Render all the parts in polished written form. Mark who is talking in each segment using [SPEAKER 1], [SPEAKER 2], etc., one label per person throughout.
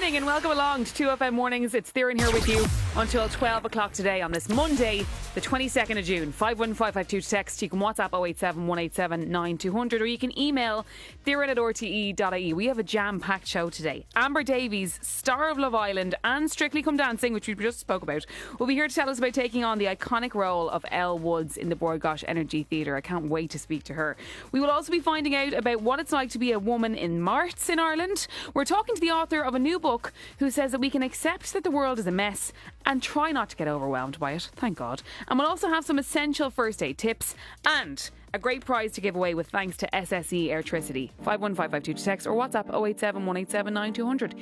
[SPEAKER 1] morning and welcome along to 2FM Mornings. It's Theron here with you until 12 o'clock today on this Monday, the 22nd of June. 51552 to text. You can WhatsApp 087 187 9200 or you can email theron@rte.ie. We have a jam-packed show today. Amber Davies, star of Love Island and Strictly Come Dancing, which we just spoke about, will be here to tell us about taking on the iconic role of Elle Woods in the Bord Gáis Energy Theatre. I can't wait to speak to her. We will also be finding out about what it's like to be a woman in Marts in Ireland. We're talking to the author of a new book who says that we can accept that the world is a mess and try not to get overwhelmed by it. Thank God. And we'll also have some essential first aid tips and a great prize to give away with thanks to SSE Airtricity. 51552 to text or WhatsApp 087 187 9200.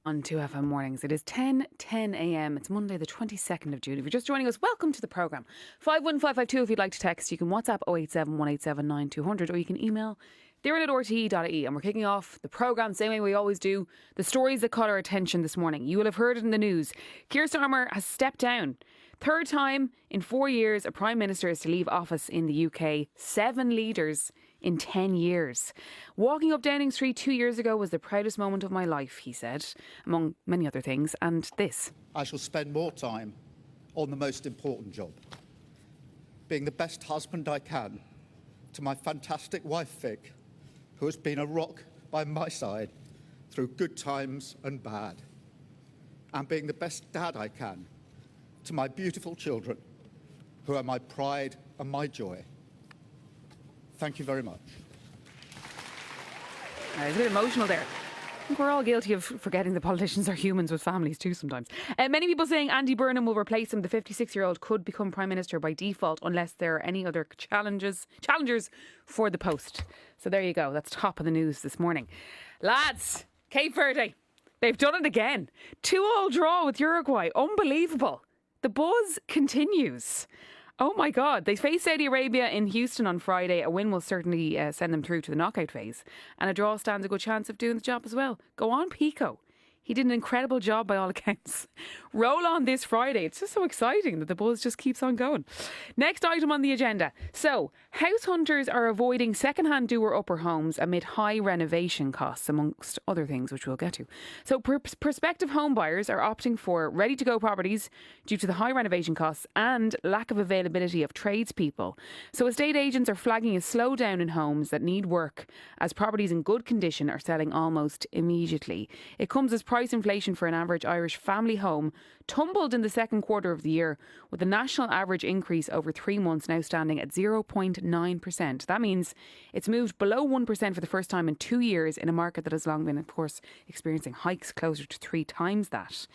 [SPEAKER 1] On 2FM Mornings. It is 10:10 a.m. It's Monday the 22nd of June. If you're just joining us, welcome to the programme. 51552 if you'd like to text. You can WhatsApp 087 187 9200 or you can email theron@rte.ie. And we're kicking off the programme same way we always do. The stories that caught our attention this morning. You will have heard it in the news. Keir Starmer has stepped down. Third time in 4 years a Prime Minister is to leave office in the UK. 7 leaders in 10 years. Walking up Downing Street 2 years ago was the proudest moment of my life, he said, among many other things. And this.
[SPEAKER 2] I shall spend more time on the most important job, being the best husband I can to my fantastic wife Vic, who has been a rock by my side through good times and bad, and being the best dad I can to my beautiful children, who are my pride and my joy. Thank you very much.
[SPEAKER 1] It's a bit emotional there. I think we're all guilty of forgetting that politicians are humans with families too sometimes. Many people saying Andy Burnham will replace him. The 56-year-old could become Prime Minister by default unless there are any other challengers for the post. So there you go. That's top of the news this morning. Lads, Cape Verde. They've done it again. 2-2 draw with Uruguay. Unbelievable. The buzz continues. Oh my God. They face Saudi Arabia in Houston on Friday. A win will certainly send them through to the knockout phase. And a draw stands a good chance of doing the job as well. Go on, Pico. He did an incredible job by all accounts. Roll on this Friday. It's just so exciting that the buzz just keeps on going. Next item on the agenda. So, house hunters are avoiding second-hand doer-upper homes amid high renovation costs, amongst other things, which we'll get to. So, prospective home buyers are opting for ready-to-go properties due to the high renovation costs and lack of availability of tradespeople. So, estate agents are flagging a slowdown in homes that need work as properties in good condition are selling almost immediately. It comes as price inflation for an average Irish family home tumbled in the second quarter of the year, with the national average increase over 3 months now standing at 0.9%. That means it's moved below 1% for the first time in 2 years in a market that has long been, of course, experiencing hikes closer to 3 times that.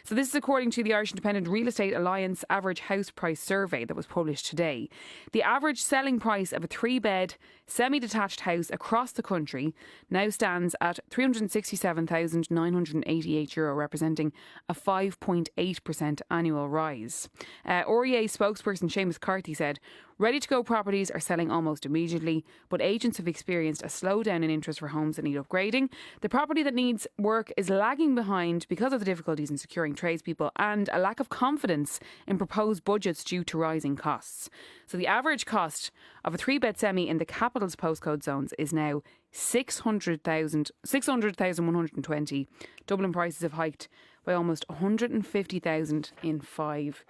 [SPEAKER 1] So this is according to the Irish Independent Real Estate Alliance average house price survey that was published today. The average selling price of a 3-bed semi-detached house across the country now stands at €367,988, representing a 5.8% annual rise. REA spokesperson Seamus Carthy said, ready-to-go properties are selling almost immediately, but agents have experienced a slowdown in interest for homes that need upgrading. The property that needs work is lagging behind because of the difficulties in securing tradespeople and a lack of confidence in proposed budgets due to rising costs. So the average cost of a 3-bed semi in the capital's postcode zones is now 600,120. Dublin prices have hiked by almost 150,000 in 5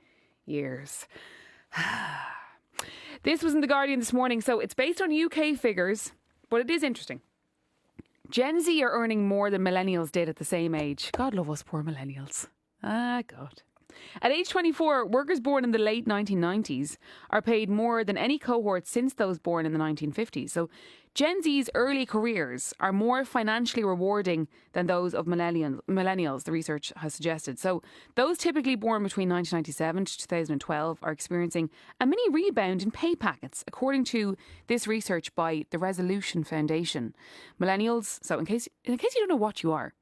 [SPEAKER 1] years. This was in The Guardian this morning, so it's based on UK figures, but it is interesting. Gen Z are earning more than millennials did at the same age. God love us poor millennials. Ah, God. At age 24, workers born in the late 1990s are paid more than any cohort since those born in the 1950s. So Gen Z's early careers are more financially rewarding than those of millennials, the research has suggested. So those typically born between 1997 to 2012 are experiencing a mini rebound in pay packets, according to this research by the Resolution Foundation. Millennials, so in case you don't know what you are,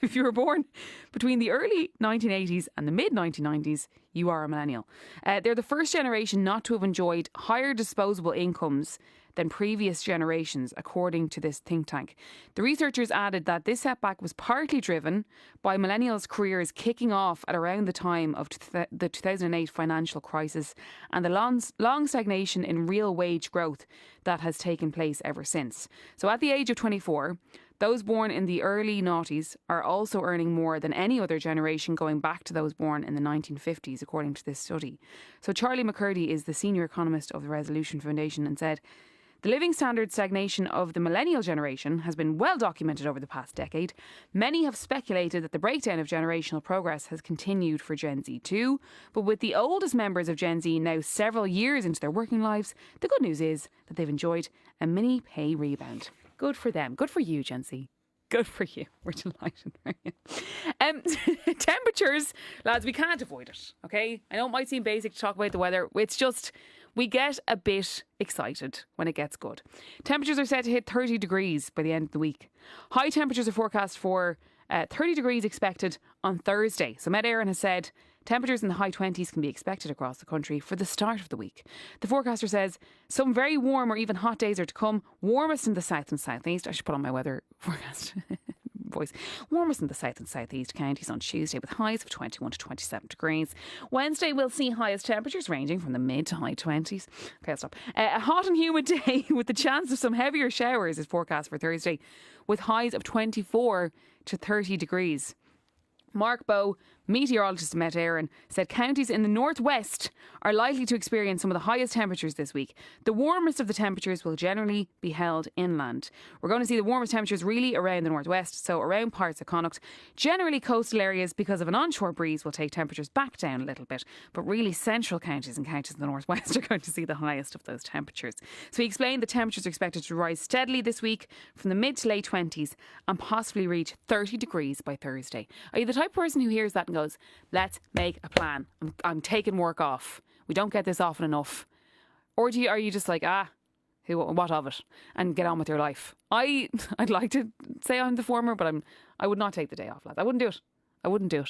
[SPEAKER 1] if you were born between the early 1980s and the mid 1990s, you are a millennial. They're the first generation not to have enjoyed higher disposable incomes than previous generations, according to this think tank. The researchers added that this setback was partly driven by millennials' careers kicking off at around the time of the 2008 financial crisis and the long stagnation in real wage growth that has taken place ever since. So at the age of 24, those born in the early noughties are also earning more than any other generation going back to those born in the 1950s, according to this study. So Charlie McCurdy is the senior economist of the Resolution Foundation and said, the living standard stagnation of the millennial generation has been well documented over the past decade. Many have speculated that the breakdown of generational progress has continued for Gen Z too. But with the oldest members of Gen Z now several years into their working lives, the good news is that they've enjoyed a mini pay rebound. Good for them. Good for you, Gen Z. Good for you. We're delighted for you. Temperatures, lads, we can't avoid it, okay? I know it might seem basic to talk about the weather. It's just, we get a bit excited when it gets good. Temperatures are set to hit 30 degrees by the end of the week. High temperatures are forecast for 30 degrees expected on Thursday. So Met Éireann has said temperatures in the high 20s can be expected across the country for the start of the week. The forecaster says some very warm or even hot days are to come, warmest in the south and southeast. I should put on my weather forecast voice. Warmest in the south and southeast counties on Tuesday with highs of 21 to 27 degrees. Wednesday we'll see highest temperatures ranging from the mid to high 20s. Okay, I'll stop. A hot and humid day with the chance of some heavier showers is forecast for Thursday with highs of 24 to 30 degrees. Mark Bowe, meteorologist at Met Éireann, said counties in the northwest are likely to experience some of the highest temperatures this week. The warmest of the temperatures will generally be held inland. We're going to see the warmest temperatures really around the northwest, so around parts of Connacht. Generally coastal areas, because of an onshore breeze, will take temperatures back down a little bit, but really central counties and counties in the northwest are going to see the highest of those temperatures. So he explained the temperatures are expected to rise steadily this week from the mid to late 20s and possibly reach 30 degrees by Thursday. Are you the type of person who hears that and goes, let's make a plan, I'm taking work off, we don't get this often enough? Or are you just like, what of it, and get on with your life? I'd like to say I'm the former, but I would not take the day off, lads. I wouldn't do it. I wouldn't do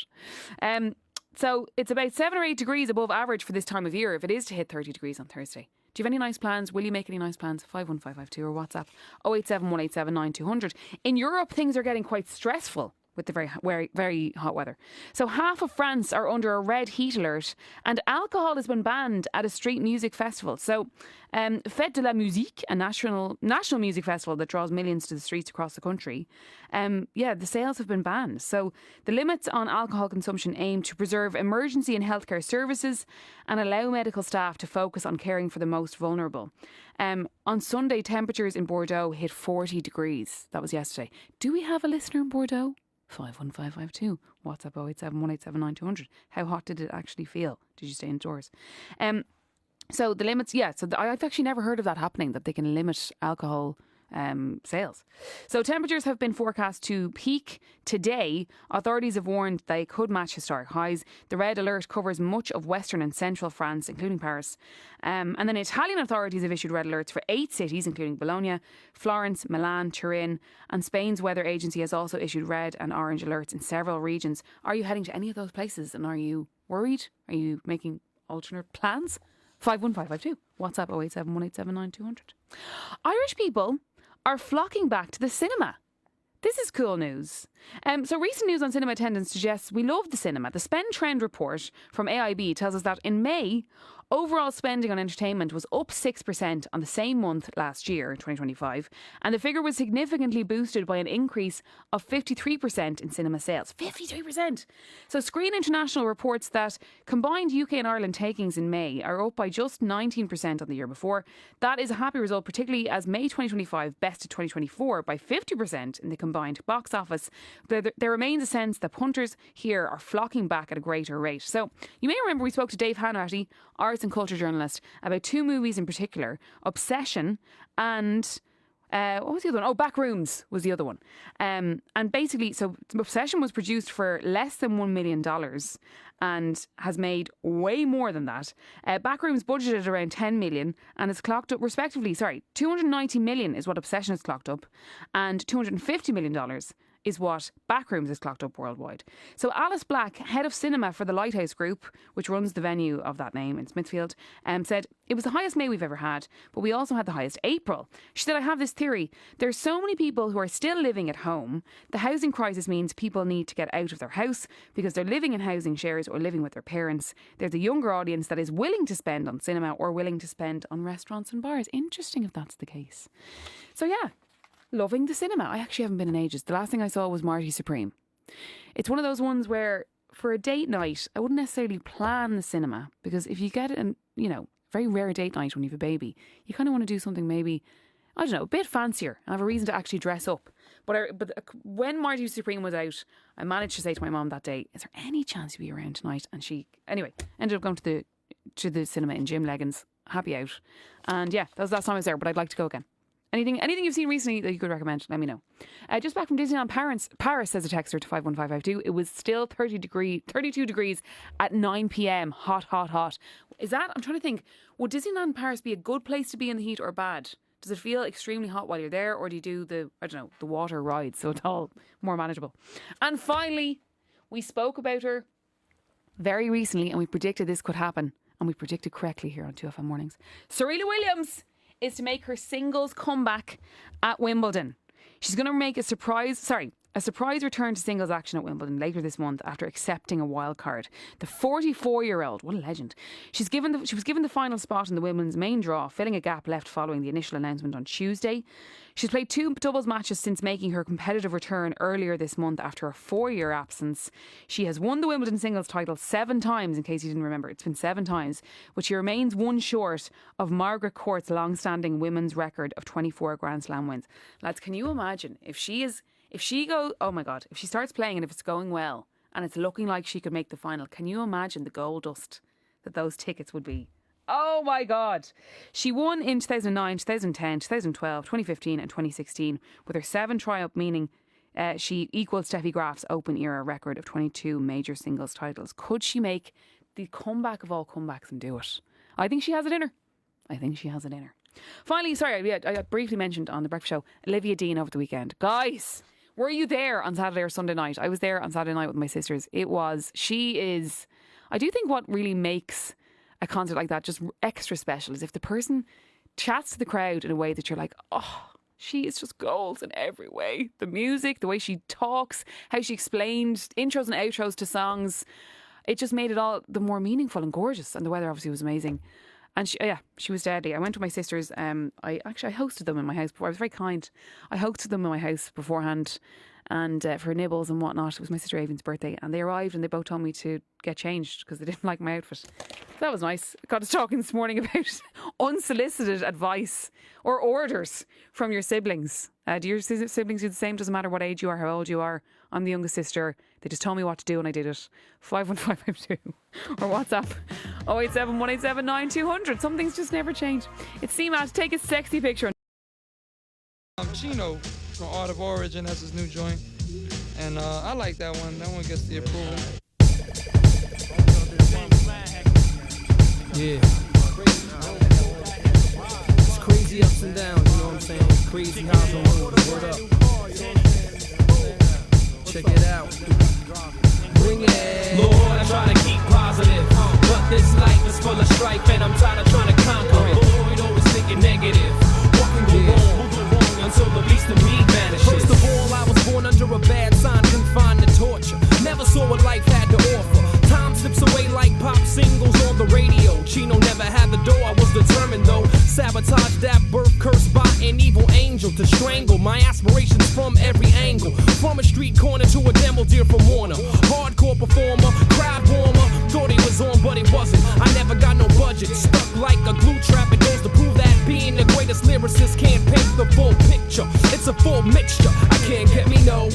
[SPEAKER 1] it. So it's about 7 or 8 degrees above average for this time of year if it is to hit 30 degrees on Thursday. Do you have any nice plans? Will you make any nice plans? 51552 or WhatsApp 087 187 9200. In Europe, things are getting quite stressful with the very, very hot weather. So half of France are under a red heat alert, and alcohol has been banned at a street music festival. So Fête de la Musique, a national music festival that draws millions to the streets across the country, the sales have been banned. So the limits on alcohol consumption aim to preserve emergency and healthcare services and allow medical staff to focus on caring for the most vulnerable. On Sunday, temperatures in Bordeaux hit 40 degrees. That was yesterday. Do we have a listener in Bordeaux? 51552. WhatsApp 087 187 9200. How hot did it actually feel? Did you stay indoors? So the limits, I've actually never heard of that happening, that they can limit alcohol sales. So temperatures have been forecast to peak today. Authorities have warned they could match historic highs. The red alert covers much of western and central France, including Paris. And then Italian authorities have issued red alerts for 8 cities, including Bologna, Florence, Milan, Turin. And Spain's weather agency has also issued red and orange alerts in several regions. Are you heading to any of those places, and are you worried? Are you making alternate plans? 51552. WhatsApp 087 187 9200. Irish people are flocking back to the cinema. This is cool news. So recent news on cinema attendance suggests we love the cinema. The Spend Trend report from AIB tells us that in May, overall spending on entertainment was up 6% on the same month last year, 2025, and the figure was significantly boosted by an increase of 53% in cinema sales. 53%! So Screen International reports that combined UK and Ireland takings in May are up by just 19% on the year before. That is a happy result, particularly as May 2025 bested 2024 by 50% in the combined box office. There remains a sense that punters here are flocking back at a greater rate. So you may remember we spoke to Dave Hanratty, arts and culture journalist, about 2 movies in particular, Obsession and what was the other one? Oh, Backrooms was the other one. And basically, so Obsession was produced for less than $1 million and has made way more than that. Backrooms budgeted around 10 million and has clocked up respectively, 290 million is what Obsession has clocked up, and $250 million is what Backrooms has clocked up worldwide. So Alice Black, head of cinema for the Lighthouse Group, which runs the venue of that name in Smithfield, said, "It was the highest May we've ever had, but we also had the highest April." She said, "I have this theory. There's so many people who are still living at home. The housing crisis means people need to get out of their house because they're living in housing shares or living with their parents. There's a younger audience that is willing to spend on cinema or willing to spend on restaurants and bars." Interesting if that's the case. So yeah, loving the cinema. I actually haven't been in ages. The last thing I saw was Marty Supreme. It's one of those ones where for a date night, I wouldn't necessarily plan the cinema, because if you get an, very rare date night when you have a baby, you kind of want to do something maybe, I don't know, a bit fancier and have a reason to actually dress up. But when Marty Supreme was out, I managed to say to my mum that day, "Is there any chance you'll be around tonight?" And she, anyway, ended up going to the cinema in gym leggings, happy out. And yeah, that was the last time I was there, but I'd like to go again. Anything you've seen recently that you could recommend, let me know. Just back from Disneyland Paris, says a texter to 51552. It was still 32 degrees at 9 p.m. Hot, hot, hot. Is that, I'm trying to think, would Disneyland Paris be a good place to be in the heat or bad? Does it feel extremely hot while you're there, or do you do the water rides so it's all more manageable? And finally, we spoke about her very recently and we predicted this could happen, and we predicted correctly here on 2FM Mornings. Serena Williams is to make her singles comeback at Wimbledon. She's going to make a surprise return to singles action at Wimbledon later this month after accepting a wild card. The 44-year-old, what a legend. She was given the final spot in the Wimbledon's main draw, filling a gap left following the initial announcement on Tuesday. She's played 2 doubles matches since making her competitive return earlier this month after a 4-year absence. She has won the Wimbledon singles title 7 times, in case you didn't remember. It's been 7 times, but she remains 1 short of Margaret Court's long-standing women's record of 24 Grand Slam wins. Lads, can you imagine if she starts playing and if it's going well and it's looking like she could make the final, can you imagine the gold dust that those tickets would be? Oh my God. She won in 2009, 2010, 2012, 2015 and 2016 with her 7 triumph, meaning she equaled Steffi Graf's Open era record of 22 major singles titles. Could she make the comeback of all comebacks and do it? I think she has it in her. Finally, I briefly mentioned on the breakfast show Olivia Dean over the weekend. Guys, Were you there on Saturday or Sunday night? I was there on Saturday night with my sisters. I do think what really makes a concert like that just extra special is if the person chats to the crowd in a way that you're like, oh, she is just gold in every way. The music, the way she talks, how she explained intros and outros to songs. It just made it all the more meaningful and gorgeous. And the weather obviously was amazing. And she was deadly. I went with my sisters. I hosted them in my house before. I was very kind. I hosted them in my house beforehand, and for nibbles and whatnot. It was my sister Avian's birthday, and they arrived and they both told me to get changed because they didn't like my outfit. That was nice. Got us talking this morning about unsolicited advice or orders from your siblings. Do your siblings do the same? Doesn't matter what age you are, how old you are. I'm the youngest sister. They just told me what to do and I did it. 51552 or WhatsApp 087 187 9200. Some things just never change. It's CMAT. Take a sexy picture.
[SPEAKER 3] Chino from Art of Origin, that's his new joint. And I like that one. That one gets the approval.
[SPEAKER 4] Yeah. It's crazy ups and downs, you know what I'm saying? Crazy highs and lows. Word up. Check it out. Bring it.
[SPEAKER 5] Lord, I try to keep positive, but this life is full of strife and I'm tired of trying to conquer it. Lord, always thinking negative. What can go wrong? Will go wrong until the beast of me vanishes.
[SPEAKER 4] First of all, I was born under a bad sign, confined to torture. Never saw what life had to offer. Time slips away like pop singles on the radio. Chino never had the dough, I was determined though. Sabotage that birth cursed by an evil angel to strangle my aspirations from every angle. From a street corner to a demo deal from Warner. Hardcore performer, crowd warmer. Thought he was on, but he wasn't. I never got no budget. Stuck like a glue trap. It goes to prove that being the greatest lyricist can't paint the full picture. It's a full mixture. I can't get me no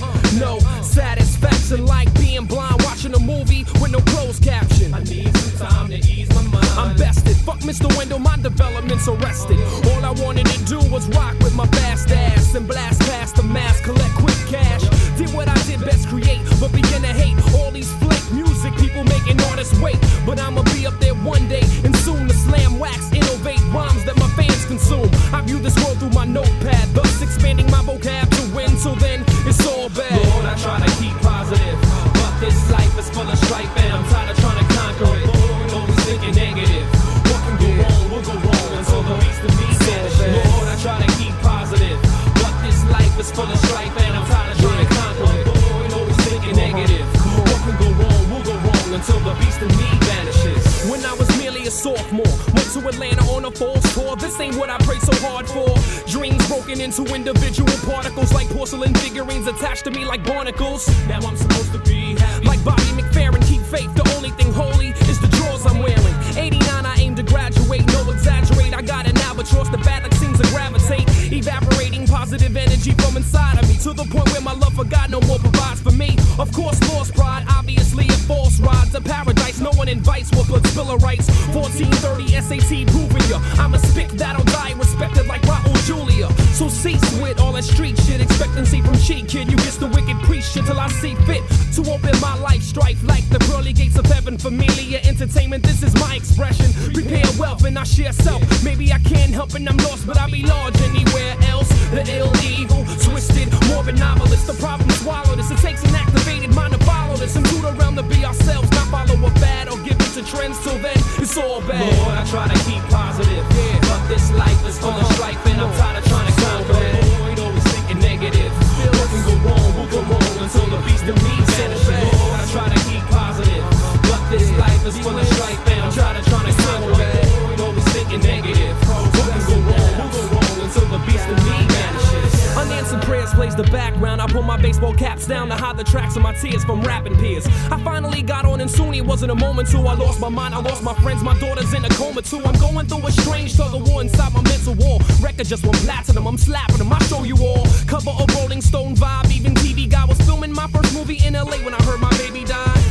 [SPEAKER 4] satisfaction like being blind watching a movie with no closed caption.
[SPEAKER 5] I need some time to ease my mind.
[SPEAKER 4] I'm bested. Fuck Mr. Wendell, my development's arrested. All I wanted to do was rock with my fast ass and blast past the mask, collect quick cash. Did what I did best, create, but begin to hate all these flake music people making artists wait. But I'ma be up there one day and soon to slam wax, innovate rhymes that my fans consume. I view this world through my notepad, thus expanding my vocab to win. Till then, it's all bad.
[SPEAKER 5] Lord, I try to keep positive, but this life is full of strife and I'm tired of trying to conquer it. Lord, always thinking negative. What can go wrong will go wrong until the beast of me vanishes. Lord, I try to keep positive, but this life is full of strife and I'm tired of trying to conquer it. Lord, always thinking negative. What can go wrong will go wrong until the beast of me vanishes.
[SPEAKER 4] When I was merely a sophomore, went to Atlanta on a false tour. This ain't what I prayed so hard for. Dreams broken into individual particles like porcelain figurines attached to me like barnacles.
[SPEAKER 5] Now I'm supposed to be happy.
[SPEAKER 4] Like Bobby McFerrin, keep faith. The only thing holy is the drawers I'm wearing. 89, I aim to graduate, no exaggerate. I got an albatross, the bad luck seems to gravitate. Evaporating positive energy from inside of me to the point where my love for God no more provides for me. Of course, lost pride, obviously a false ride to paradise. No one invites what but spiller rights. 1430 SAT proving ya. I'm a spick that'll die, respected like Raul Julia. So cease with all that street shit. Expectancy from cheat kid. You get the wicked priest shit till I see fit to open my life strife like the pearly gates of heaven. Familiar entertainment, this is my expression. Prepare wealth and I share self. Maybe I can't help and I'm lost, but I'll be large anywhere else. The illegal, twisted, morbid novelist. The problem swallow this. It takes an activated mind to follow this and root around to be ourselves, not follow a fad or give into trends. Till then, it's all bad.
[SPEAKER 5] Lord, I try to keep positive, but this life is full of strife and I'm tired of trying to conquer it. Lord, always thinking negative. What can go wrong will go wrong until the beast of me vanishes. Lord, I try to keep positive, but this life is full of strife and I'm tired of trying to conquer it. Lord, always thinking negative. What can go wrong will go wrong until the beast of me vanishes.
[SPEAKER 4] Unanswered prayers plays the background. I pull my baseball caps down to hide the tracks of my tears from rapping peers. I finally got on and soon it wasn't a moment too. I lost my mind, I lost my friends, my daughter's in a coma too. I'm going through a strange tug of war inside my mental wall. Record just went platinum, I'm slapping them, I show you all. Cover a Rolling Stone vibe, even TV guy was filming my first movie in LA when I heard my baby die.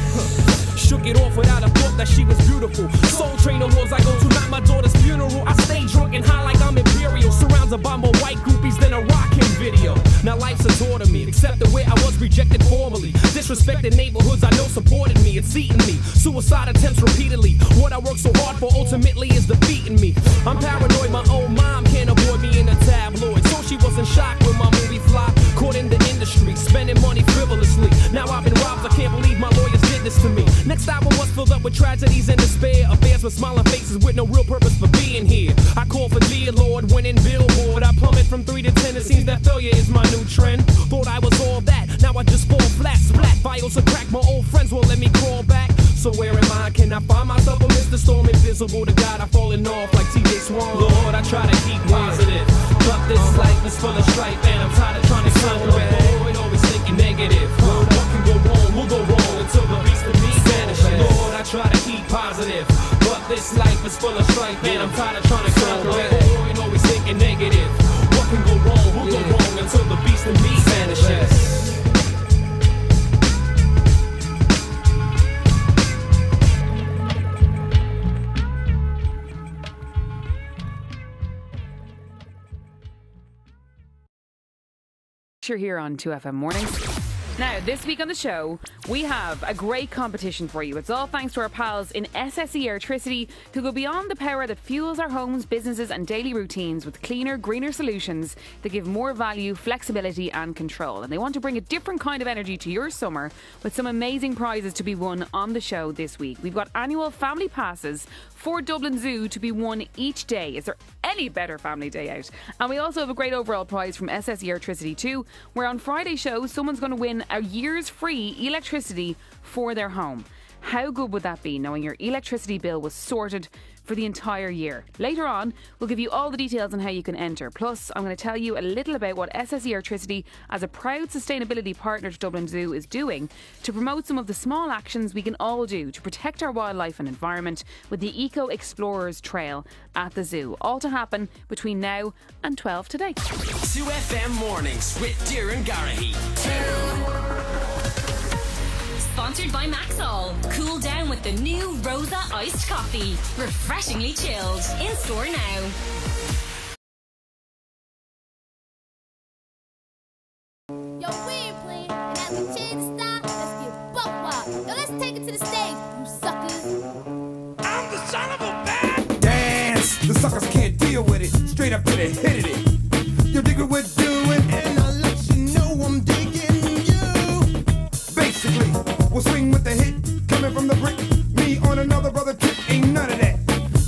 [SPEAKER 4] Shook it off without a thought that she was beautiful. Soul Train awards I go to, not my daughter's funeral. I stay drunk and high like I'm imperial, surrounded by more white groupies than a rockin' video. Now life's a tour to me, except the way I was rejected formally. Disrespected neighborhoods I know supported me, it's eating me. Suicide attempts repeatedly. What I work so hard for ultimately is defeating me. I'm paranoid, my own mom can't avoid me in a tabloid. So she wasn't shocked when my movie flopped. Caught in the industry, spending money frivolously. Now I've been robbed, I can't believe my lawyers did this to me. Next album was filled up with tragedies and despair. Affairs with smiling faces with no real purpose for being here. I call for dear Lord, winning Billboard. I plummet from 3 to 10, it seems that failure is my new trend. Thought I was all that, now I just fall flat. Splat, vials are crack, my old friends won't let me crawl back. So where am I? Can I find myself amidst the storm? Invisible to God, I'm falling off like TJ Swan. Lord, I try to keep positive, but this life is full of strife, and I'm tired of trying to sound avoid always thinking negative. What can go wrong will go wrong until the beast of me vanishes. Lord, I try to keep positive, but this life is full of strife, and I'm tired of trying to sound avoid always thinking negative. What can go wrong will go wrong until the beast of me vanishes.
[SPEAKER 1] You're here on 2FM Mornings. Now, this week on the show, we have a great competition for you. It's all thanks to our pals in SSE Airtricity, who go beyond the power that fuels our homes, businesses and daily routines with cleaner, greener solutions that give more value, flexibility and control. And they want to bring a different kind of energy to your summer with some amazing prizes to be won on the show this week. We've got annual family passes for Dublin Zoo to be won each day. Is there any better family day out? And we also have a great overall prize from SSE Airtricity too, where on Friday's show, someone's going to win a year's free electricity for their home. How good would that be, knowing your electricity bill was sorted for the entire year? Later on, we'll give you all the details on how you can enter. Plus, I'm going to tell you a little about what SSE Airtricity, as a proud sustainability partner to Dublin Zoo, is doing to promote some of the small actions we can all do to protect our wildlife and environment with the Eco Explorers Trail at the zoo. All to happen between now and 12 today.
[SPEAKER 5] 2FM Mornings with Darren Garahy.
[SPEAKER 6] Sponsored by Maxol. Cool down with the new Rosa Iced Coffee. Refreshingly chilled. In store now.
[SPEAKER 7] Yo, we're playing, and as we change the style, let's get buck wild. Yo, let's take it to the stage, you suckers.
[SPEAKER 8] I'm the son of a bitch! Dance! The suckers can't deal with it. Straight up to the hit of it. You dig what we're doing, and I'll let you know I'm digging you. Basically, we'll swing with the hit, coming from the brick. Me on another brother trip, ain't none of that.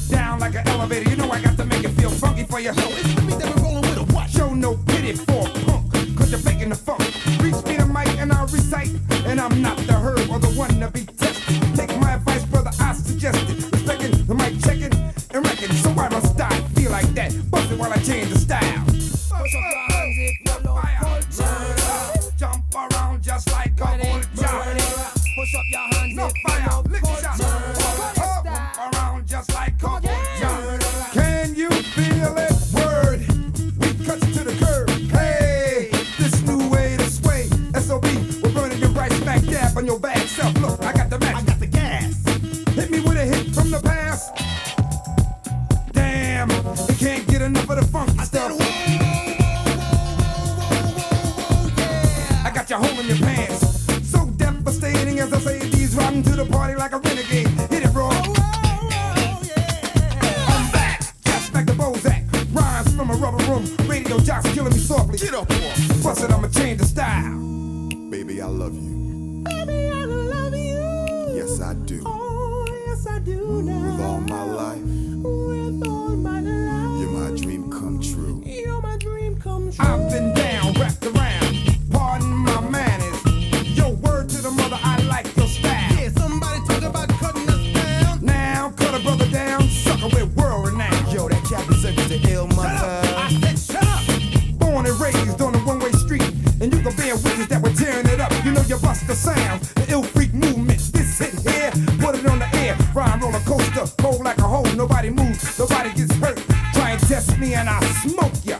[SPEAKER 8] Down like an elevator, you know I got to make it feel funky for you. Yo, it's the beat that we're rolling with a what? Show no pity for a punk, cause you're faking the funk. Reach me the mic and I'll recite, and I'm not the herb or the one to be tested. Take my advice, brother, I suggest it. Respecting the mic, checking and wrecking. So why must I feel like that? Bust it while I change the style. Push up your hands if you love culture. Jump around just like a vulture. Push up your hands if you love culture. Jump around just like a vulture. Can you feel it? Word. We cut to the curb. Hey, this new way to sway. SOB, we're burning your right smack dab on your bad self. Look, I got the match, I got the gas. Hit me with a hit from the past. Damn, you can't get enough of the funky stuff. I got you holding your pants. So devastating as I say these, riding to the party like a renegade. Hit it, bro. I'm back, just like the Bozak. Rhymes from a rubber room. Radio jocks killing me softly. Get up, boy. Bust it, I'ma change the style.
[SPEAKER 9] Baby, I love you.
[SPEAKER 8] Baby, I love you.
[SPEAKER 9] Yes, I do.
[SPEAKER 8] Oh, yes, I do now.
[SPEAKER 9] With all my life,
[SPEAKER 8] With all my life.
[SPEAKER 9] you're my dream come true.
[SPEAKER 8] You're my dream come true. I've been down, wrapped around. Pardon my manners. Yo, word to the mother, I like your style. Yeah, somebody talk about cutting us down. Now, cut a brother down, sucker with world renown. Yo, that Captain Circus the ill mother. I said shut up. Born and raised on a one-way street, and you can bear witness that we're tearing it up. You know you bust the sound, the ill freak movement. This hit here, put it on the air. Rhyme roller coaster, cold like a hole. Nobody moves, nobody gets hurt. Try and test me and I smoke ya.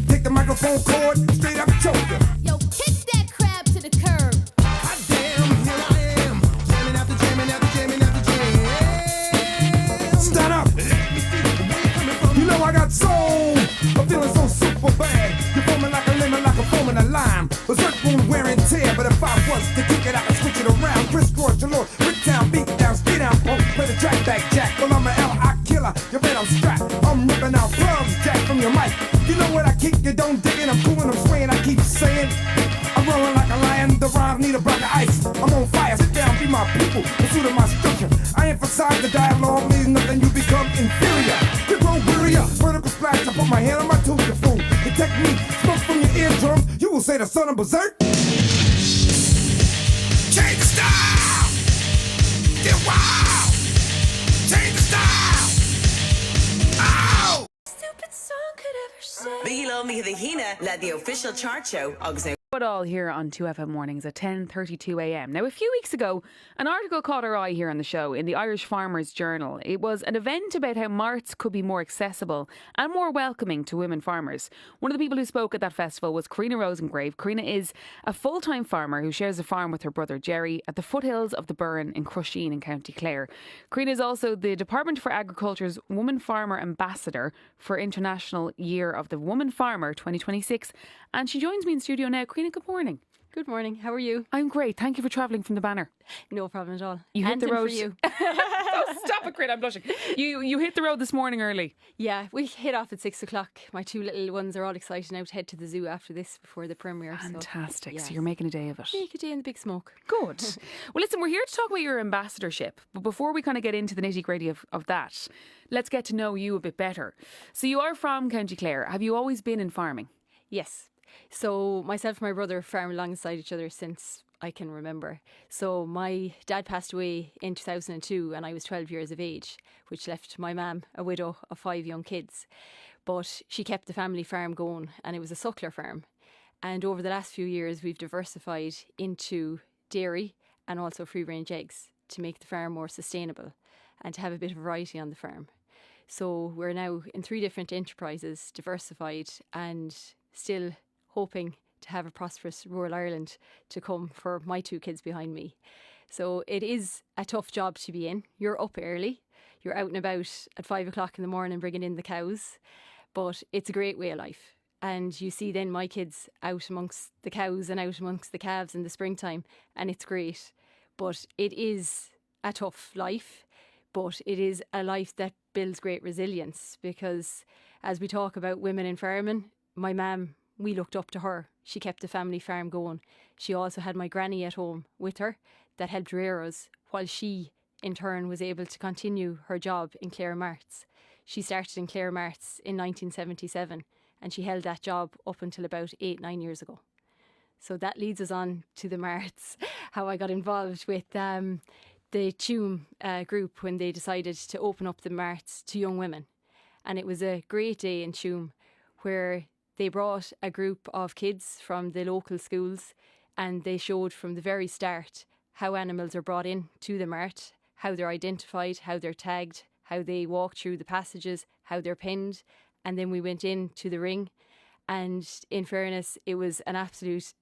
[SPEAKER 8] Take the microphone cord, straight up choke ya.
[SPEAKER 7] Yo, kick that crab to the curb.
[SPEAKER 8] Hot damn, here I am. Jamming after jamming after jamming after jam. Stand up. Let me see where you coming from. You know I got soul. I'm feeling so super bad. You're foaming like a lemon, like a foam in a lime. Berserk wound wear and tear, but if I was to kick it, I could switch it around. Crisscross, your lord, Bricktown, beat down, stay down, punk. Play the track back, Jack. Well, I'm an my people, pursuit of my structure. I emphasize the dialogue means nothing, you become inferior. You grow wearier, vertical splash, I put my hand on my tooth to fool. The technique, smoke from your eardrum, you will say the son of berserk. Change the style! Get wild! Change the style! Ow!
[SPEAKER 6] Stupid song could ever say.
[SPEAKER 10] Bhílo mi hina la the official chart show agus
[SPEAKER 1] But all here on 2FM Mornings at 10:32 a.m. Now, a few weeks ago, an article caught our eye here on the show in the Irish Farmers Journal. It was an event about how marts could be more accessible and more welcoming to women farmers. One of the people who spoke at that festival was Karina Rosengrave. Karina is a full-time farmer who shares a farm with her brother Jerry at the foothills of the Burren in Crusheen in County Clare. Karina is also the Department for Agriculture's Woman Farmer Ambassador for International Year of the Woman Farmer 2026. And she joins me in studio now. Karina, good morning.
[SPEAKER 11] Good morning. How are you?
[SPEAKER 1] I'm great. Thank you for travelling from the Banner.
[SPEAKER 11] No problem at all.
[SPEAKER 1] You hit the road.
[SPEAKER 11] For you.
[SPEAKER 1] Oh, stop it, Karina. I'm blushing. You hit the road this morning early.
[SPEAKER 11] Yeah, we hit off at 6 o'clock. My two little ones are all excited now to head to the zoo after this before the premiere.
[SPEAKER 1] Fantastic.
[SPEAKER 11] So
[SPEAKER 1] you're making a day of it.
[SPEAKER 11] Make a day in the big smoke.
[SPEAKER 1] Good. Well, listen, we're here to talk about your ambassadorship. But before we kind of get into the nitty-gritty of that, let's get to know you a bit better. So you are from County Clare. Have you always been in farming?
[SPEAKER 11] Yes. So myself and my brother farm alongside each other since I can remember. So my dad passed away in 2002 and I was 12 years of age, which left my mum a widow of 5 young kids. But she kept the family farm going and it was a suckler farm. And over the last few years, we've diversified into dairy and also free-range eggs to make the farm more sustainable and to have a bit of variety on the farm. So we're now in 3 different enterprises, diversified and still hoping to have a prosperous rural Ireland to come for my 2 kids behind me. So it is a tough job to be in. You're up early. You're out and about at 5 o'clock in the morning bringing in the cows. But it's a great way of life. And you see then my kids out amongst the cows and out amongst the calves in the springtime. And it's great. But it is a tough life. But it is a life that builds great resilience. Because as we talk about women in farming, my mum, we looked up to her. She kept the family farm going. She also had my granny at home with her that helped rear us, while she, in turn, was able to continue her job in Clare Marts. She started in Clare Marts in 1977 and she held that job up until about 8-9 years ago. So that leads us on to the Marts, how I got involved with the Tuam group when they decided to open up the Marts to young women. And it was a great day in Tuam where they brought a group of kids from the local schools and they showed from the very start how animals are brought in to the mart, how they're identified, how they're tagged, how they walk through the passages, how they're penned. And then we went into the ring. And in fairness, it was an absolute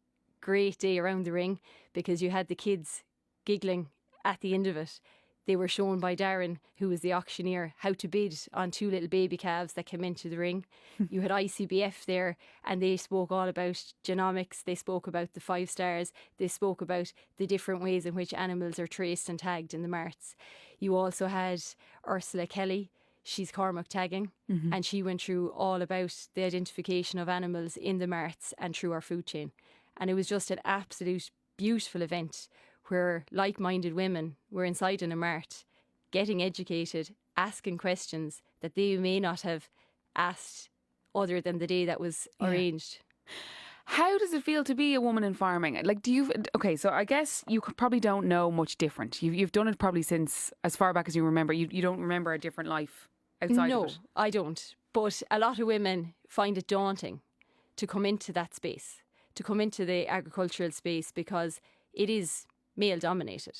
[SPEAKER 11] great day around the ring because you had the kids giggling at the end of it. They were shown by Darren, who was the auctioneer, how to bid on 2 little baby calves that came into the ring. You had ICBF there and they spoke all about genomics. They spoke about the 5 stars. They spoke about the different ways in which animals are traced and tagged in the marts. You also had Ursula Kelly. She's Cormac tagging and she went through all about the identification of animals in the marts and through our food chain. And it was just an absolute beautiful event where like-minded women were inside in a mart, getting educated, asking questions that they may not have asked other than the day that was arranged.
[SPEAKER 1] How does it feel to be a woman in farming? Like, okay, so I guess you probably don't know much different. You've done it probably since as far back as you remember. You don't remember a different life outside of it.
[SPEAKER 11] No, I don't. But a lot of women find it daunting to come into that space, to come into the agricultural space because it is male dominated.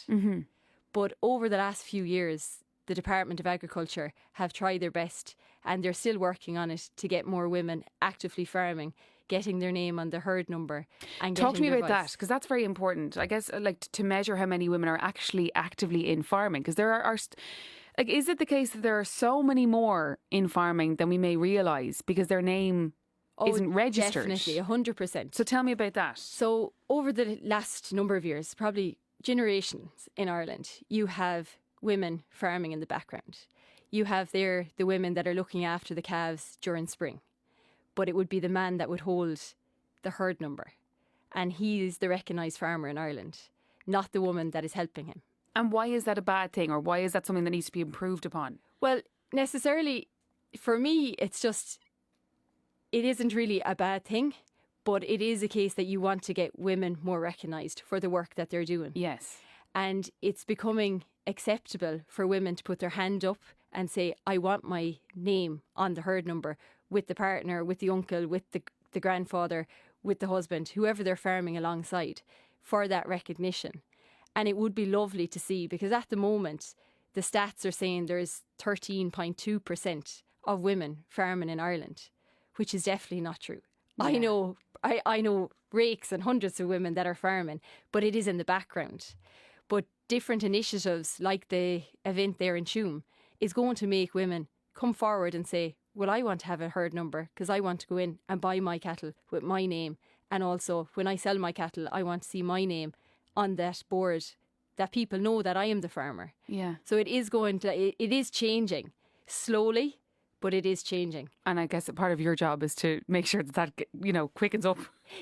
[SPEAKER 11] But over the last few years, the Department of Agriculture have tried their best and they're still working on it to get more women actively farming, getting their name on the herd number. And
[SPEAKER 1] talk to me
[SPEAKER 11] their
[SPEAKER 1] about
[SPEAKER 11] voice.
[SPEAKER 1] that, because that's very important. I guess like to measure how many women are actually actively in farming, because there are like, is it the case that there are so many more in farming than we may realise because their name isn't registered?
[SPEAKER 11] Definitely, 100%.
[SPEAKER 1] So tell me about that.
[SPEAKER 11] So over the last number of years, probably generations in Ireland, you have women farming in the background. You have the women that are looking after the calves during spring. But it would be the man that would hold the herd number. And he is the recognised farmer in Ireland, not the woman that is helping him.
[SPEAKER 1] And why is that a bad thing, or why is that something that needs to be improved upon?
[SPEAKER 11] Well, necessarily, for me, it's just, it isn't really a bad thing, but it is a case that you want to get women more recognised for the work that they're doing.
[SPEAKER 1] Yes.
[SPEAKER 11] And it's becoming acceptable for women to put their hand up and say, I want my name on the herd number with the partner, with the uncle, with the grandfather, with the husband, whoever they're farming alongside, for that recognition. And it would be lovely to see, because at the moment, the stats are saying there's 13.2% of women farming in Ireland, which is definitely not true. Yeah. I know rakes and hundreds of women that are farming, but it is in the background. But different initiatives like the event there in Tuam is going to make women come forward and say, well, I want to have a herd number because I want to go in and buy my cattle with my name. And also, when I sell my cattle, I want to see my name on that board, that people know that I am the farmer.
[SPEAKER 1] Yeah.
[SPEAKER 11] So it is changing slowly, but it is changing.
[SPEAKER 1] And I guess a part of your job is to make sure that quickens up.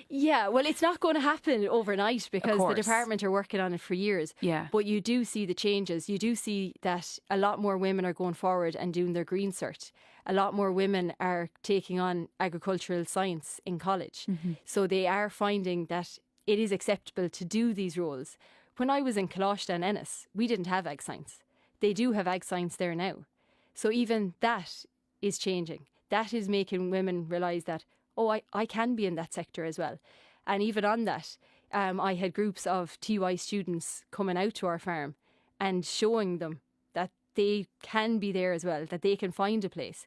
[SPEAKER 11] Yeah, well, it's not going to happen overnight because the
[SPEAKER 1] course.
[SPEAKER 11] department are working on it for years.
[SPEAKER 1] Yeah.
[SPEAKER 11] But you do see the changes. You do see that a lot more women are going forward and doing their green cert. A lot more women are taking on agricultural science in college.
[SPEAKER 1] Mm-hmm.
[SPEAKER 11] So they are finding that it is acceptable to do these roles. When I was in Coláiste and Ennis, we didn't have ag science. They do have ag science there now. So even that is changing. That is making women realise that, I can be in that sector as well. And even on that, I had groups of TY students coming out to our farm and showing them that they can be there as well, that they can find a place.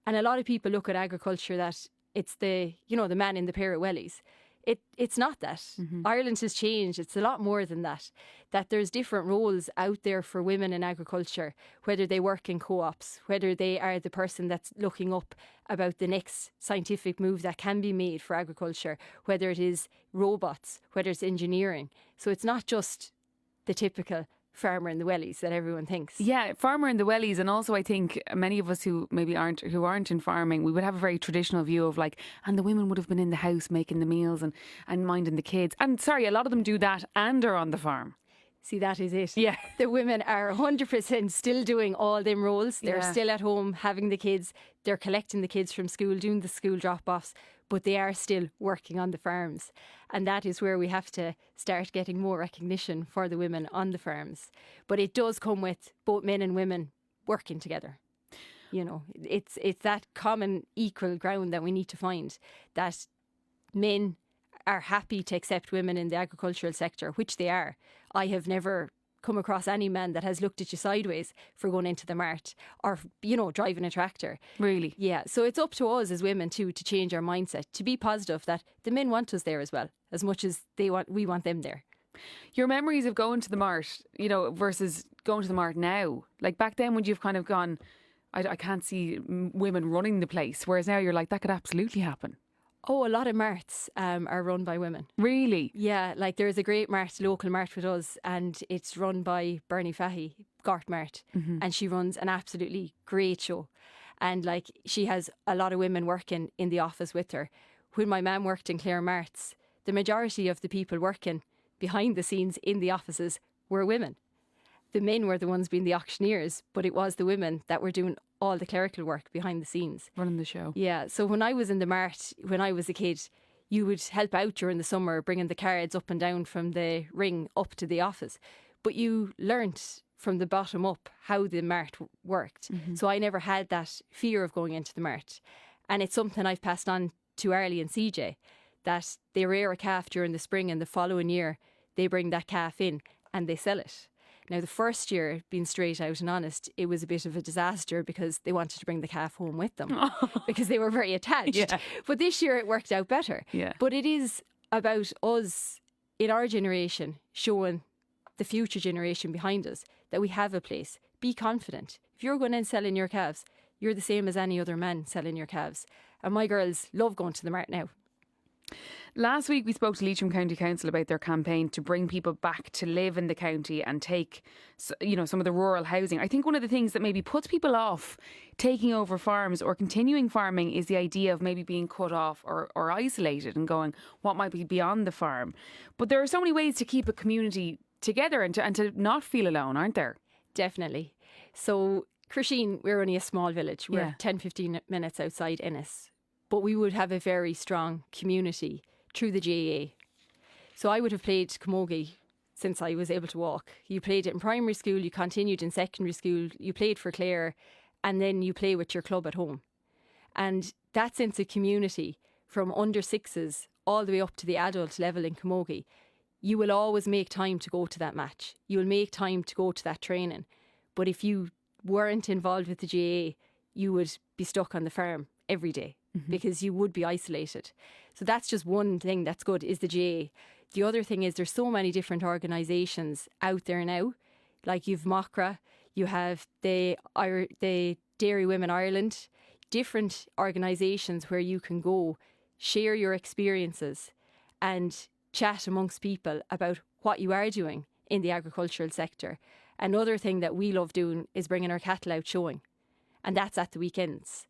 [SPEAKER 11] And a lot of people look at agriculture that it's the man in the pair of wellies. It's not that. Mm-hmm. Ireland has changed. It's a lot more than that. That there's different roles out there for women in agriculture, whether they work in co-ops, whether they are the person that's looking up about the next scientific move that can be made for agriculture, whether it is robots, whether it's engineering. So it's not just the typical farmer in the wellies that everyone thinks.
[SPEAKER 1] Yeah, farmer in the wellies. And also I think many of us who maybe aren't in farming, we would have a very traditional view of and the women would have been in the house making the meals and minding the kids. And sorry, a lot of them do that and are on the farm.
[SPEAKER 11] See, that is it.
[SPEAKER 1] Yeah.
[SPEAKER 11] The women are 100% still doing all them roles. They're still at home having the kids. They're collecting the kids from school, doing the school drop-offs, but they are still working on the farms. And that is where we have to start getting more recognition for the women on the farms. But it does come with both men and women working together. It's that common equal ground that we need to find, that men are happy to accept women in the agricultural sector, which they are. I have never come across any man that has looked at you sideways for going into the mart or, driving a tractor.
[SPEAKER 1] Really?
[SPEAKER 11] Yeah. So it's up to us as women too to change our mindset, to be positive that the men want us there as well, as much as we want them there.
[SPEAKER 1] Your memories of going to the mart, versus going to the mart now. Like back then when you've kind of gone, I can't see women running the place, whereas now you're like, that could absolutely happen.
[SPEAKER 11] Oh, a lot of marts are run by women.
[SPEAKER 1] Really?
[SPEAKER 11] Yeah, like there's a great local mart with us, and it's run by Bernie Fahy, Gort Mart, and she runs an absolutely great show. And she has a lot of women working in the office with her. When my mum worked in Clare Marts, the majority of the people working behind the scenes in the offices were women. The men were the ones being the auctioneers, but it was the women that were doing all the clerical work behind the scenes.
[SPEAKER 1] Running the show.
[SPEAKER 11] Yeah, so when I was in the mart, when I was a kid, you would help out during the summer, bringing the cards up and down from the ring up to the office. But you learnt from the bottom up how the mart worked. Mm-hmm. So I never had that fear of going into the mart. And it's something I've passed on to Arlie and CJ, that they rear a calf during the spring and the following year they bring that calf in and they sell it. Now, the first year, being straight out and honest, it was a bit of a disaster because they wanted to bring the calf home with them because they were very attached. Yeah. But this year it worked out better.
[SPEAKER 1] Yeah.
[SPEAKER 11] But it is about us in our generation showing the future generation behind us that we have a place. Be confident. If you're going in selling your calves, you're the same as any other man selling your calves. And my girls love going to the mart now.
[SPEAKER 1] Last week we spoke to Leitrim County Council about their campaign to bring people back to live in the county and take, some of the rural housing. I think one of the things that maybe puts people off taking over farms or continuing farming is the idea of maybe being cut off or isolated and going, what might be beyond the farm? But there are so many ways to keep a community together and to not feel alone, aren't there?
[SPEAKER 11] Definitely. So Crusheen, we're only a small village. We're
[SPEAKER 1] Yeah.
[SPEAKER 11] 10-15 minutes outside Ennis. But we would have a very strong community through the GAA. So I would have played camogie since I was able to walk. You played it in primary school, you continued in secondary school, you played for Clare, and then you play with your club at home. And that sense of community from under sixes all the way up to the adult level in camogie, you will always make time to go to that match. You will make time to go to that training. But if you weren't involved with the GAA, you would be stuck on the farm every day because you would be isolated. So that's just one thing that's good, is the GAA. The other thing is there's so many different organisations out there now. Like you've MOCRA, you have the Dairy Women Ireland, different organisations where you can go, share your experiences and chat amongst people about what you are doing in the agricultural sector. Another thing that we love doing is bringing our cattle out showing, and that's at the weekends.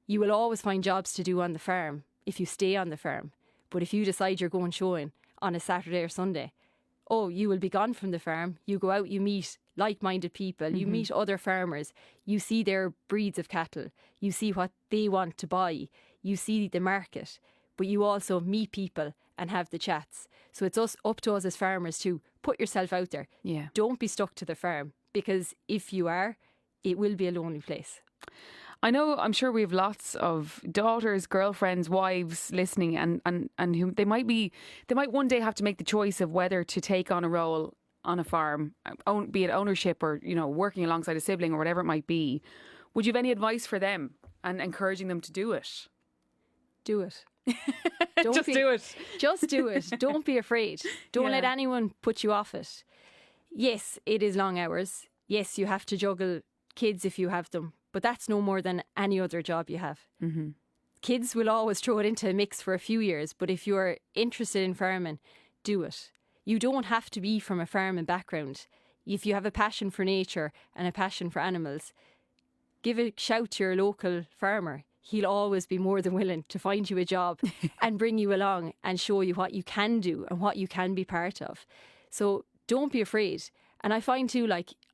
[SPEAKER 11] You will always find jobs to do on the farm if you stay on the farm, but if you decide you're going showing on a Saturday or Sunday, you will be gone from the farm. You go out, you meet like-minded people, you meet other farmers, you see their breeds of cattle, you see what they want to buy, you see the market, but you also meet people and have the chats. So it's up to us as farmers to put yourself out there.
[SPEAKER 1] Yeah.
[SPEAKER 11] Don't be stuck to the farm, because if you are, it will be a lonely place.
[SPEAKER 1] I'm sure we have lots of daughters, girlfriends, wives listening and who they might one day have to make the choice of whether to take on a role on a farm, be it ownership or, working alongside a sibling or whatever it might be. Would you have any advice for them and encouraging them to do it?
[SPEAKER 11] Do it.
[SPEAKER 1] Do it.
[SPEAKER 11] Just do it. Don't be afraid. Don't let
[SPEAKER 1] Yeah.
[SPEAKER 11] anyone put you off it. Yes, it is long hours. Yes, you have to juggle kids if you have them, but that's no more than any other job you have.
[SPEAKER 1] Mm-hmm.
[SPEAKER 11] Kids will always throw it into a mix for a few years, but if you're interested in farming, do it. You don't have to be from a farming background. If you have a passion for nature and a passion for animals, give a shout to your local farmer. He'll always be more than willing to find you a job and bring you along and show you what you can do and what you can be part of. So don't be afraid. And I find too,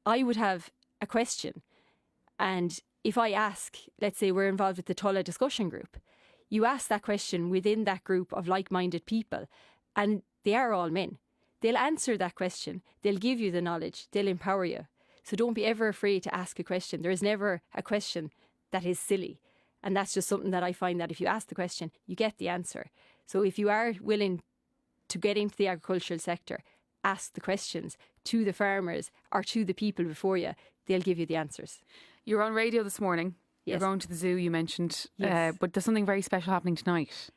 [SPEAKER 11] I would have a question, and if I ask, let's say we're involved with the Tulla discussion group, you ask that question within that group of like-minded people, and they are all men. They'll answer that question. They'll give you the knowledge. They'll empower you. So don't be ever afraid to ask a question. There is never a question that is silly. And that's just something that I find, that if you ask the question, you get the answer. So if you are willing to get into the agricultural sector, ask the questions to the farmers or to the people before you. They'll give you the answers.
[SPEAKER 1] You're on radio this morning.
[SPEAKER 11] Yes.
[SPEAKER 1] You're going to the zoo, you mentioned.
[SPEAKER 11] Yes.
[SPEAKER 1] But there's something very special happening tonight.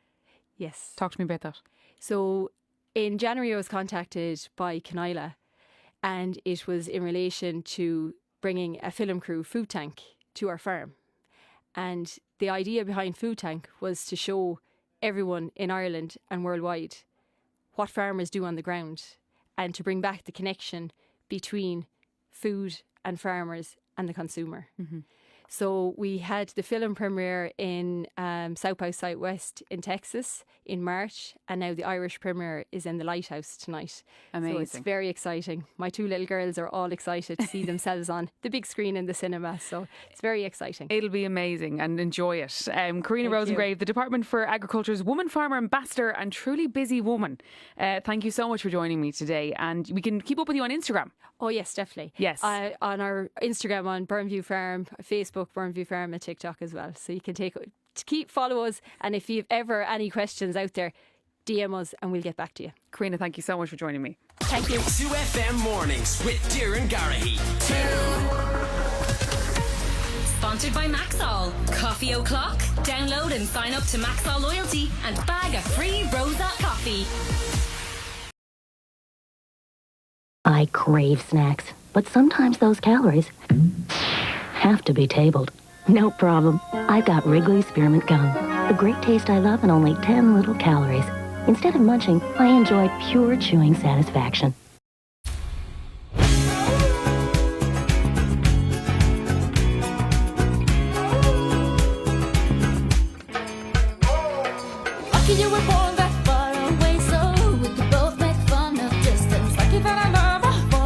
[SPEAKER 11] Yes.
[SPEAKER 1] Talk to me about that.
[SPEAKER 11] So in January I was contacted by Canila, and it was in relation to bringing a film crew food tank to our farm. And the idea behind Food Tank was to show everyone in Ireland and worldwide what farmers do on the ground, and to bring back the connection between food and farmers and the consumer.
[SPEAKER 1] Mm-hmm.
[SPEAKER 11] So we had the film premiere in South by Southwest in Texas in March, and now the Irish premiere is in the Lighthouse tonight.
[SPEAKER 1] Amazing.
[SPEAKER 11] So it's very exciting. My two little girls are all excited to see themselves on the big screen in the cinema, so it's very exciting.
[SPEAKER 1] It'll be amazing, and enjoy it. Karina
[SPEAKER 11] Thank you.
[SPEAKER 1] Rosengrave, the Department for Agriculture's Woman Farmer Ambassador and truly busy woman. Thank you so much for joining me today, and we can keep up with you on Instagram.
[SPEAKER 11] Oh yes, definitely.
[SPEAKER 1] Yes.
[SPEAKER 11] On our Instagram, on Burnview Farm, Facebook, Burnview Farm, and TikTok as well. So you can follow us, and if you've ever any questions out there, DM us and we'll get back to you.
[SPEAKER 1] Karina, thank you so much for joining me.
[SPEAKER 11] Thank you.
[SPEAKER 5] 2FM Mornings with Darren Garahy.
[SPEAKER 6] Sponsored by Maxol. Coffee O'Clock. Download and sign up to Maxol Loyalty and bag a free Rosa coffee.
[SPEAKER 12] I crave snacks, but sometimes those calories have to be tabled. No problem. I've got Wrigley's Spearmint Gum. The great taste I love and only 10 little calories. Instead of munching, I enjoy pure chewing satisfaction.
[SPEAKER 7] Lucky you were born that far away, so we could both make fun of distance. Lucky that I love her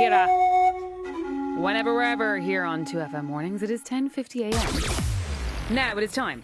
[SPEAKER 1] Shira. Whenever, wherever, here on 2FM Mornings, it is 10:50am. Now it is time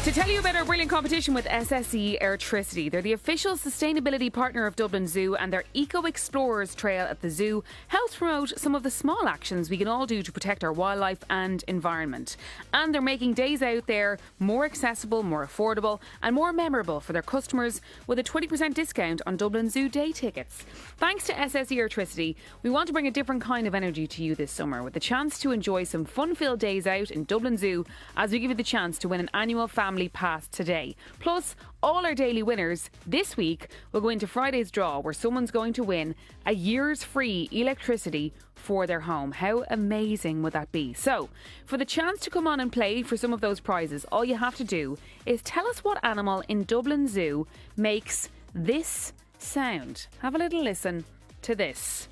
[SPEAKER 1] to tell you about our brilliant competition with SSE Airtricity. They're the official sustainability partner of Dublin Zoo, and their Eco Explorers Trail at the zoo helps promote some of the small actions we can all do to protect our wildlife and environment. And they're making days out there more accessible, more affordable and more memorable for their customers with a 20% discount on Dublin Zoo day tickets. Thanks to SSE Airtricity, we want to bring a different kind of energy to you this summer with the chance to enjoy some fun-filled days out in Dublin Zoo as we give you the chance to win an annual family pass today. Plus, all our daily winners this week will go into Friday's draw where someone's going to win a year's free electricity for their home. How amazing would that be? So, for the chance to come on and play for some of those prizes, all you have to do is tell us what animal in Dublin Zoo makes this sound. Have a little listen to this.